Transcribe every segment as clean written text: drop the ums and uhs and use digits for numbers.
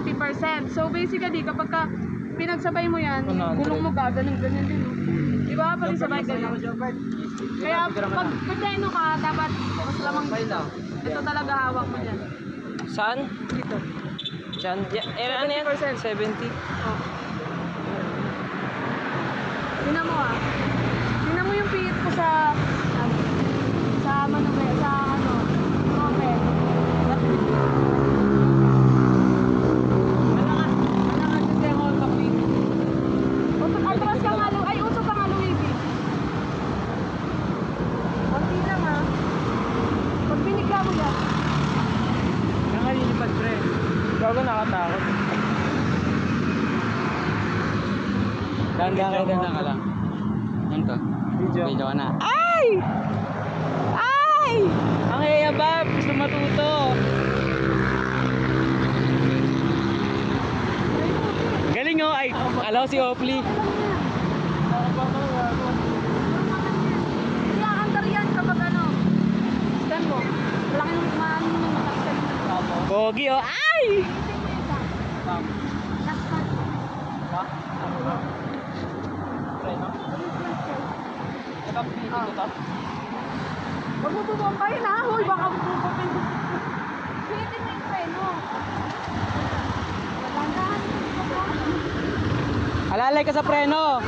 70%. So basically, kapag ka pinagsabay mo yan, yung 100. gulong mo ganun din. No? Di ba? Pag sabay ganyan. Kaya pag preno ka, dapat mas lamang dito. Ito talaga hawak mo dyan. Saan? Dito. Diyan. Ano yan? 70. Oh. Tingnan mo ah. Tingnan mo yung pihit ko sa manubay, sa ano, open. Alangan kasi ako kapit. Atras ka nga, ay usok ka nga, Luigi. Konti lang ah. Pag binigla mo yan. Nakalilipad pre. Gago nakatakot. Ganda ka lang. Ano to? Video ka na. Ay! Ay! Ang yayabab! Gusto matuto! Galing oh! Ay! Alaw si Opli! Iaandar yan kapag ano. Stand mo. Malaki nung kumain mo ng mataksan. Pogi oh! Ay! Huwag mo bubumpayin ha. Huy, baka bubumpayin. Pilitin mo yung preno. Dahan-dahan. Alalay ka sa preno! 20%.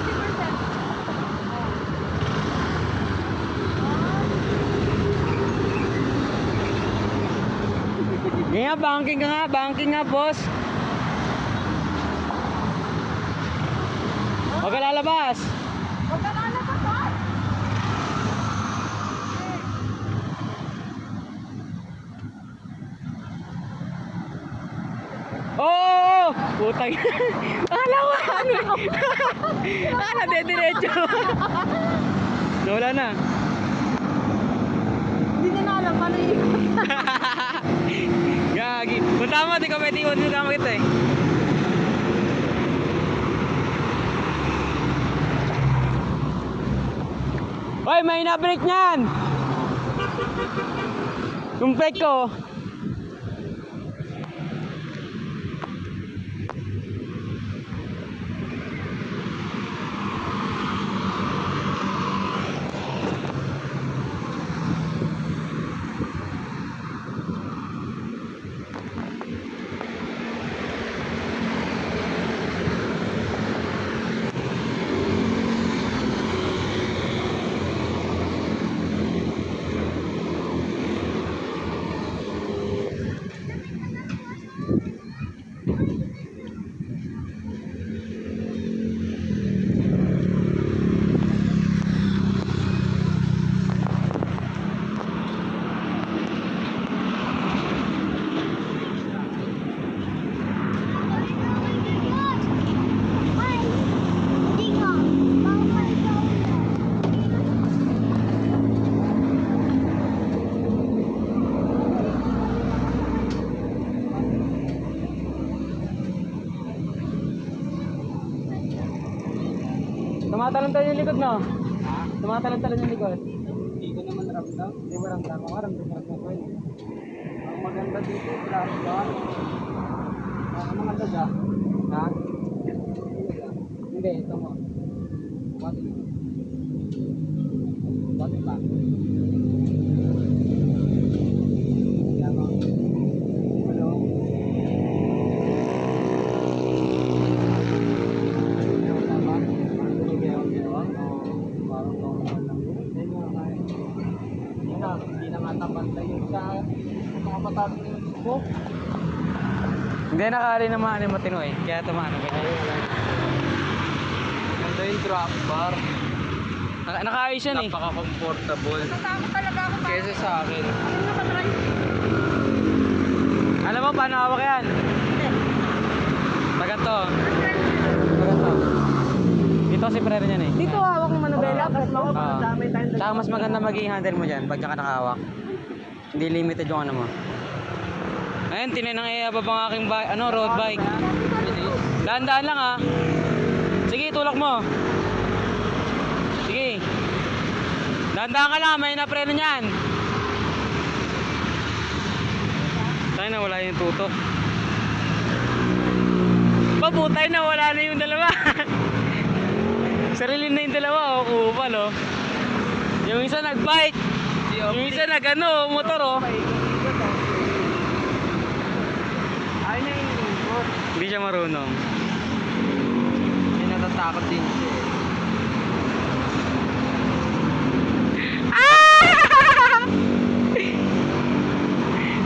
Nga, banking nga boss! Huwag ka lalabas! Huwag ka lalabas ha. Oo! Putang. Akala ko ano. Akala dediretso. Wala na. Hindi na alam paano yung Gagi. Punta mo, di ka pwede iwan nyo naman kita eh. Hoy, may na-break niyan! Yung brake ko. Tumatalon-talon yung likod, no? Tumatalon-talon yung likod. Hindi ko naman ramdam. Hindi mo ramdam. Ramdam ko yun. Ang maganda dito, ramdam. Ang maganda dyan. Ha? Hindi, ito mo. Bati. Bati pa. Yan mo. Hello. Hindi na matapantay yun sa mga patapos ko. Hindi, nakali naman yung matino eh. Kaya tumano ka. Ganda yung drop bar. Nakaayos yan eh. Napaka-comfortable. Natatakot talaga ako. Kesa sa akin. Ano nakatry? Alam mo paano hawak yan? Hindi. Taganto. Taganto. Dito si preno niyan eh. Dito hawak ng manubela. Tapos mo Oo. damay tayong Tsaka mas maganda maging handle mo dyan pag ka nakahawak. Hindi limited yung ano mo. Ayun, tinanang iabab ang aking road bike. Dahan-dahan lang ah. Sige, tulak mo. Sige. Dahan-dahan ka lang, may napreno niyan. Tayo na wala yung tutok. Aba, putay na, wala na yung dalawa. Sarili na yung dalawa, oh, kupal, oh. Yung isa nagbike. Yung isa nag-ano, motor, oh. Ay na yung ikot. Hindi siya marunong. Hindi natatakot din siya.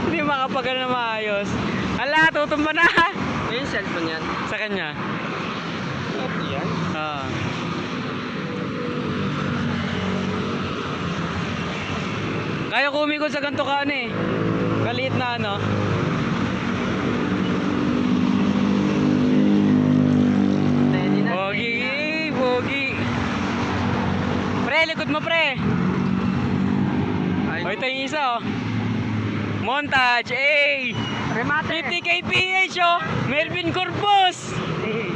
Hindi makapagano na maayos. Ala, tutumba na. May yung cellphone yan. Sa kanya. Ito yan. Ah. Kaya ko umikot sa ganito ka ano eh. Kaliit na ano. Steady na. Pogi, pogi. Pre, likod mo pre. Ay, O ito yung isa oh. Montage, eh. remate. 50 kph oh. Melvin Corpus. Eh.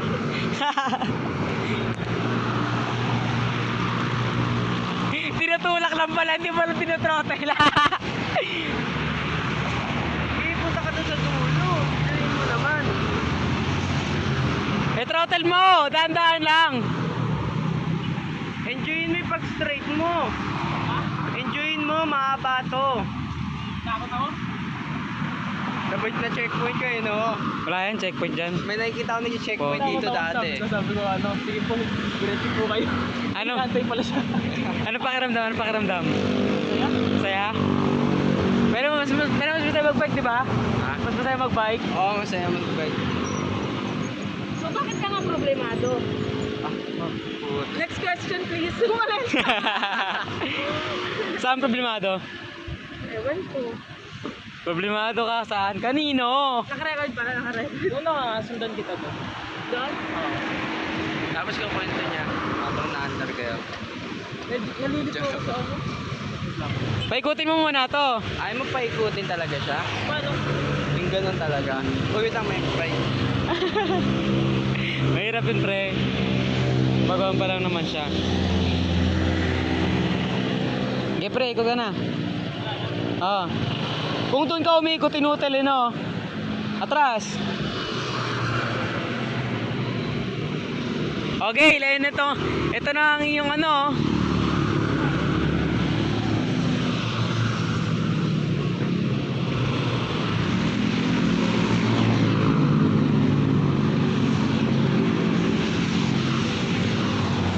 Tinutulak lang pala, hindi pala tinutrottle. Eh, punta ka doon sa dulo. Galing mo naman. Throttle mo, dahan-dahan lang. Enjoyin mo yung pag-straight mo. Enjoyin mo, mahaba to. Takot ako? Sabay na checkpoint ko no? Wala yan, checkpoint dyan. May nakikita ako nag-checkpoint Oh. dito dati. Sabi ko ano, sige po, diretso po kayo. Ano? Antay pala siya. Ano pakiramdam? Ano pakiramdam? Kaya? Saya? Pero mas masaya mag-bike, di ba? Ha? Mas masaya mag-bike. Oo, masaya mag-bike. So bakit ka nga problemado? Put. Next question please. Kung alin. Saan problemado? Ewan ko. Problemado ka saan? Kanino? Nakarecord pala, nakarecord. Doon na, sundan kita doon. Doon? Tapos yung kwento niya, habang na-under kayo. Nalilito ako sa ano. Paikutin mo muna to. Ayaw mo paikutin talaga siya? Paano? Yung ganun talaga. Uy, wait lang, may spray. Mahirap yun, pre. Bagoan pa lang naman siya. Okay, pre, ikot ka na. Oo. Kung doon ka umikot, inutil, no? Atras. Okay, ilayin ito. Ito na ang iyong ano.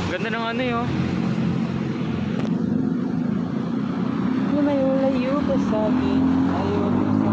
Ganda ng ano yun. Lumayo-layo ka sa akin. Ayaw mo sa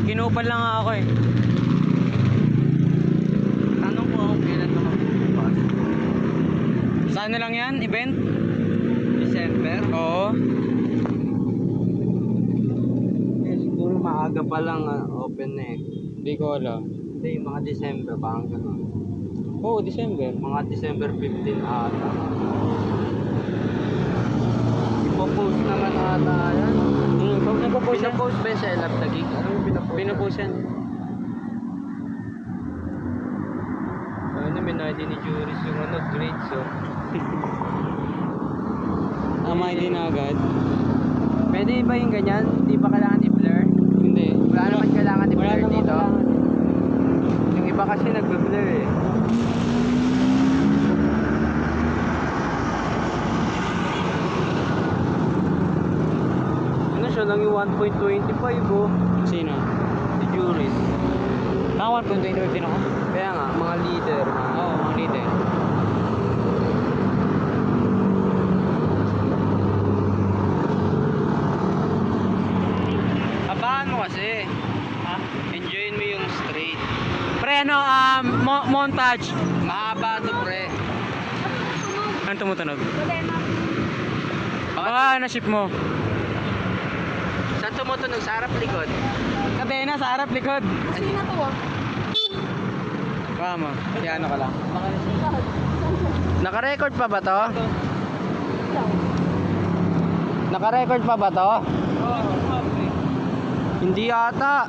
Kinupan lang ako eh. Tanong ko kung kailan ito magbubukas. Saan na lang yan? Event? December? Oo. Eh, siguro maaga pa lang open na eh. Hindi ko alam. Hindi, mga December, parang gano'n. Oo, December. Mga December 15 ata. Ipopost naman ata yan. Pag nagpo-post yan. Pinapost ba sa Elab Tagig? Ano yung pinapost? Pinapost yan. Ano, minadi ni Juris yung ano, grades oh. Tama, hindi na agad. Pwede ba yung ganyan? Hindi pa kailangan i-blur? Hindi. Wala naman kailangan Wala i-blur naman dito. kailangan. Yung iba kasi nagbe-blur eh. Ano siya lang yung 1.25 oh. Sino? Si Juris. Naka 1.25 din ako. Kaya nga, mga leader. Oo, mga leader. Enjoyin mo yung straight. Pre, ano, montage. Mahaba to, pre. Ano tumutunog? Kadena. Baka na-ship mo. Saan tumutunog? Sa harap likod. Kadena sa harap likod. Kasi na to ah. Baka mo. Ano ka lang. Naka-record pa ba to? Naka-record pa ba to? Hindi ata.